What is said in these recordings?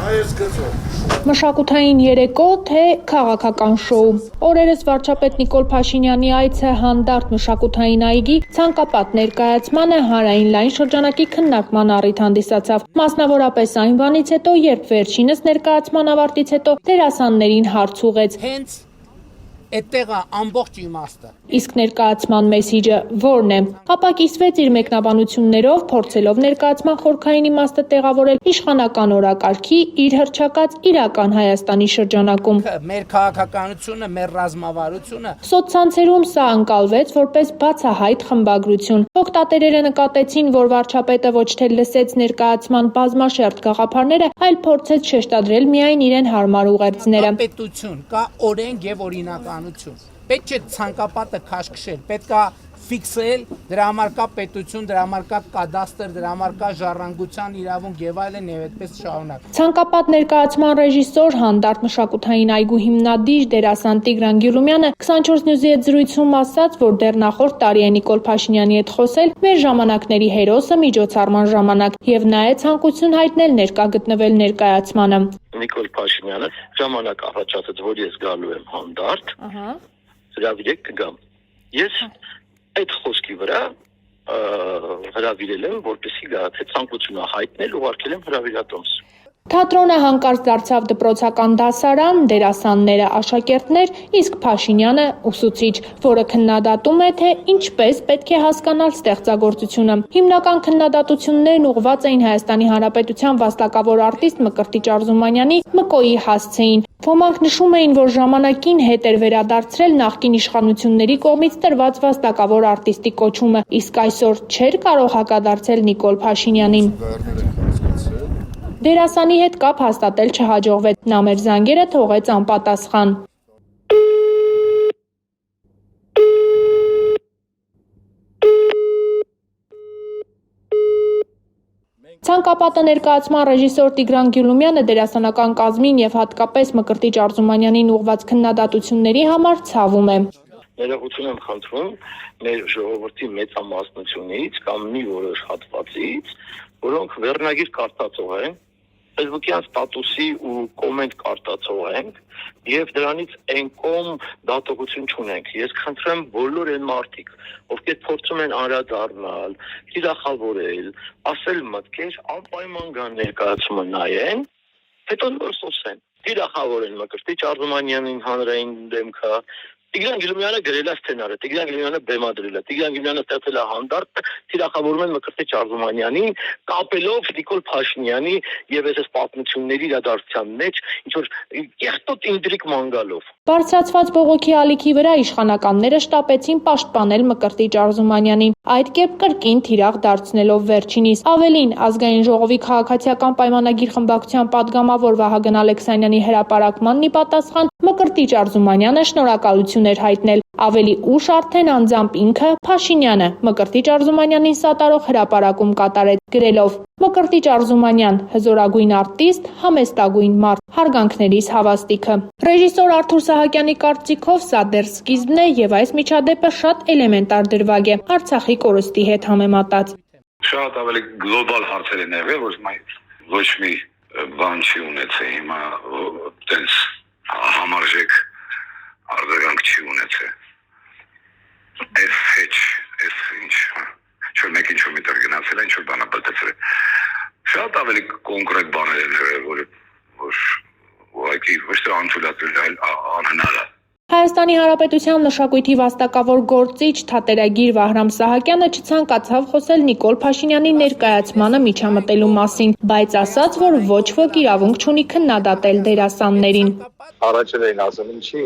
Մշակութային երեկո, թե քաղաքական շոու։ Օրերս վարչապետ Նիկոլ Փաշինյանի այցը հանդարտ մշակութային այգի ցանկապատ ներկայացմանը հանրային լայն շրջանակի քննարկման առիթ հանդիսացավ։ Մասնավորապես այն բանից հետո, երբ վերջինս ներկայացման ավարտից հետո դերասաններին հարց ուղեց։ Հենց այդտեղը ամբողջ իմաստը։ Իսկ ներկայացման մեսիջը ո՞րն է։ Ապակիսվեց իր մեկնաբանություններով, փորձելով ներկայացման խորքային իմաստը տեղավորել իշխանական օրակարգի իր հռչակած իրական Հայաստանի շրջանակում։ Մեր քաղաքականությունը, մեր ռազմավարությունը։ Սոցցանցերում սա ընկալվեց որպես բացահայտ խմբագրություն։ Օգտատերերը նկատեցին, որ վարչապետը ոչ թե լսեց ներկայացման բազմաշերտ գաղափարները, այլ փորձեց շեշտադրել միայն իրեն հարմար ուղերձները։ Կա պետություն, կա օրենք եւ օրինականություն։ Պետք չէ ցանկապատը քաշքշել, պետք է ֆիքսել, դրա համար կա պետություն, դրա համար կա կադաստր, դրա համար կա ժառանգության իրավունք եւ այլն եւ այդպես շարունակ։ Ցանկապատ ներկայացման ռեժիսոր, հանդարտ մշակութային այգու հիմնադիր դերասան Տիգրան Գյուլումյանը 24 News-ի հետ զրույցում ասաց, որ դեռ նախորդ տարի է Նիկոլ Փաշինյանի հետ խոսել մեր ժամանակների հերոսը միջոցառման ժամանակ եւ նայեց ցանկություն հայտնել ներկա գտնվել ներկայացմանը։ Նիկոլ Փաշինյանը ժամանակ առաջացած, որ ես գալու եմ հանդարտ, հրավիրեք կգամ։ Ես այդ խոսքի վրա հրավիրել եմ, որպեսզի գա, թե ցանկությունը հայտնել, ուղարկել եմ հրավիրատոմս։ Թատրոնը հանկարծ դարձավ դպրոցական դասարան, դերասանները աշակերտներ, իսկ Փաշինյանը ուսուցիչ, որը քննադատում է, թե ինչպես պետք է հասկանալ ստեղծագործությունը։ Հիմնական քննադատություններն ուղղված էին Հայաստանի Հանրապետության վաստակավոր արտիստ Մկրտիչ Արզումանյանի Մկոյի հասցեին։ Ոմանք նշում էին, որ ժամանակին հետ էր վերադարձրել նախկին իշխանությունների կողմից տրված վաստակավոր արտիստի կոչումը, իսկ այսօր չէր կարող հակադարձել Նիկոլ Փաշինյանին։ Դերասանի հետ կապ հաստատել չհաջողվեց, նա մեր զանգերը թողեց անպատասխան։ Ցանկապատը ներկայացման ռեժիսոր Տիգրան Գյուլումյանը դերասանական կազմին եւ հատկապես Մկրտիչ Արզումանյանին ուղղված քննադատությունների համար ցավում է։ Ներողություն եմ խնդրում մեր ժողովրդի մեծամասնությունից կամ մի որոշ հատվածից, որոնք վերնագիր կարդացող են, Facebook-յան ստատուսի ու կոմենտ կարտացող ենք եւ դրանից այնքան դատողություն չունենք։ Ես խնդրեմ բոլոր այն մարդիկ, ովքեր փորձում են անդրադառնալ, թիրախավորել, ասել մտքեր, անպայման գան ներկայացումը նայեն, հետո նոր խոսեն։ Թիրախավորեն Մկրտիչ Արզումանյանին հանրային դեմքը, Տիգրան Գյուլումյանը գրել է սցենարը, Տիգրան Գյուլումյանը բեմադրել է, Տիգրան Գյուլումյանը ստեղծել է հանդարտ, թիրախավորում են Մկրտիչ Արզումանյանին, կապելով Նիկոլ Փաշինյանի եւ այս պատմությունների իրադարձության մեջ ինչ որ կեղտոտ ինտրիգ մանգալով։ Բարձրացված բողոքի ալիքի վրա իշխանականները շտապեցին պաշտպանել Մկրտիչ Արզումանյանին, այդ կերպ կրկին թիրախ դարձնելով վերջինիս։ Ավելին, Ազգային ժողովի քաղաքացիական պայմանագիր խմբակցության падգամավոր Վահագն Ալեքսանյանի հրապարակմանն ի պատասխան Մկրտիչ Արզումանյանը շնորհակալություն էր հայտնել։ Ավելի ուշ արդեն անձամբ ինքը Փաշինյանը Մկրտիչ Արզումանյանին սատարող հրապարակում կատարեց, գրելով. Մկրտիչ Արզումանյան, հզորագույն արտիստ, համեստագույն մարդ, հարգանքներիս հավաստիքը։ Ռեժիսոր Արթուր Սահակյանի կարծիքով սա դեռ սկիզբն է եւ այս միջադեպը շատ էլեմենտար դրվագ է Արցախի կորստի հետ համեմատած։ Շատ ավելի գլոբալ հարցեր են եղել, որ ոչ մի բան չի ունեցել հիմա տենց համարժեք արձագանք չի ունեցել։ Այս ինչ չէ մեկ ինչ որ միտեղ գնացել է, ինչ որ բանա բլտեցել է։ Շատ ավելի կոնկրետ բաներ են եղել, որ ուղղակի ոչ թե անցուլացել, այլ անհնար է։ Հայաստանի Հանրապետության մշակույթի վաստակավոր գործիչ թատերագիր Վահրամ Սահակյանը չցանկացավ խոսել Նիկոլ Փաշինյանի ներկայացմանը միջամտելու մասին, բայց ասաց, որ ոչ ոք իրավունք չունի քննադատել դերասաններին։ Առաջել էին ասում, ինչի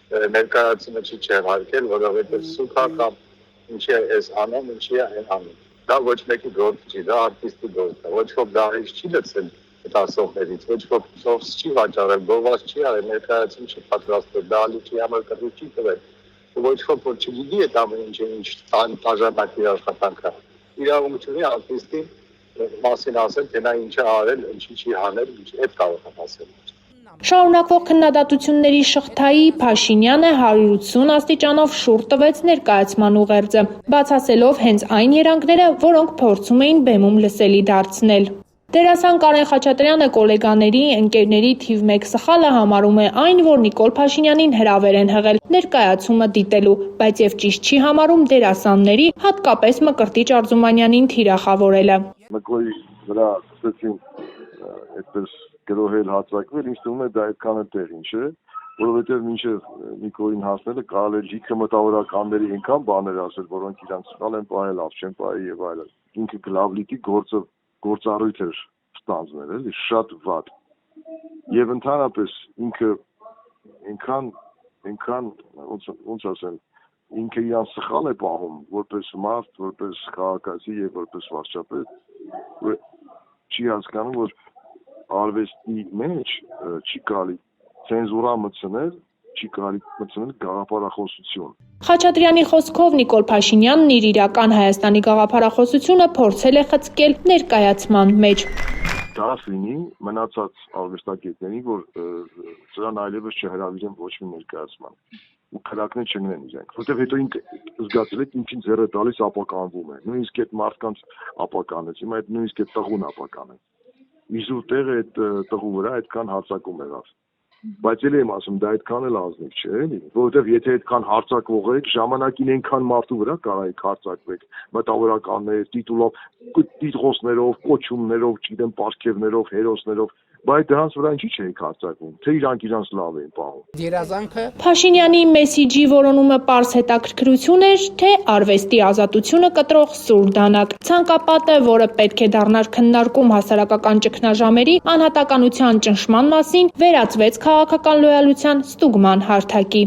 ներկայացումը չի չեղարկել, որովհետև սուքա կամ ինչի է այս անում, ինչի է այն անում։ Դա ոչ մեկի գործ չի, դա արտիստի գործ է։ Ոչ ոք դահից չի լցել դասողներից, ոչ ոք սովս չի վաճառել, գովազ չի արել, ներկայացում չի պատրաստել, դալի չի համար կրու չի տվել։ Ոչ ոք որ չգիտի այդ ամեն ինչը ինչ տաժանակի աշխատանքը։ Իրավունք չունի արտիստին մասին ասել, թե նա ինչ է արել, ինչի չի հանել, այդ կարող է ասել։ Շարունակվող քննադատությունների շղթայի Փաշինյանը 180 աստիճանով շուռ տվեց ներկայացման ուղերձը, բացասելով հենց այն երանգները, որոնք փորձում էին բեմում լսելի դարձնել։ Դերասան Կարեն Խաչատրյանը գոլեգաների, ընկերների թիվ 1 սխալը համարում է այն, որ Նիկոլ Փաշինյանին հրավեր են հղել ներկայացումը դիտելու, բայց եւ ճիշտ չի համարում դերասանների, հատկապես Մկրտիչ Արզումանյանին թիրախավորելը։ Նիկոլի վրա սկսեցին այդպես գրոհել հարձակվել, ինձ թվում է դա այդքան էլ տեղին չէ, որովհետեւ մինչեւ Նիկոլին հասնելը կարել է լիքը մտավորականների այնքան բաներ ասել, որոնք իրանց սխալ են պահել, լավ չեն պահել եւ այլն։ Ինքը գլավլիկի գործառույթ էր ստանձնել, էլի շատ վատ։ Եվ ընդհանրապես ինքը այնքան ոնց ասեմ, ինքը իրան սխալ է պահում, որպես մարդ, որպես քաղաքացի եւ որպես վարչապետ, չի հասկանում, որ արվեստի մեջ չի կարելի ցենզուրա մտցնել, չի կարելի մտցնել գաղափարախոսություն։ Խաչատրյանի խոսքով Նիկոլ Փաշինյանն իր իրական Հայաստանի գաղափարախոսությունը փորձել է խցկել ներկայացման մեջ։ Դարավ լինի մնացած արվեստագետներին, որ սրան այլևս չհրավիրեն ոչ մի ներկայացման ու քրակներ չգնեն իրենք, որտեղ հետո ինքը զգացել է ինքին ձեռը տալիս ապականվում է, նույնիսկ այդ մարդկանց ապականեց, հիմա այդ նույնիսկ այդ տղուն ապական է։ Իզուր տեղը այդ տղու վրա այդքան հարձակում եղավ։ Բայց էլ եմ ասում, դա այդքան էլ ազնիվ չէ, էլի, որովհետև եթե այդքան հարձակվող եք, ժամանակին այնքան մարդու վրա կարայիք հարձակվեք, մտավորականներ, տիտղոսներով, կոչումներով, չգիտեմ, պարգևներով, հերոսներով, բայց դրանց վրա ինչի՞ չէիք հարձակվում, թե իրանք լավ էին պահում։ Երազանքը Փաշինյանի մեսիջի որոնումը պարզ հետաքրքրություն էր, թե արվեստի ազատությունը կտրող սուր դանակ։ Ցանկապատը, որը պետք է դառնար քննարկում հասարակական ճգնաժամերի անհատականության ճնշման մասին, վերածվեց քաղաքական լոյալության ստուգման հարթակի։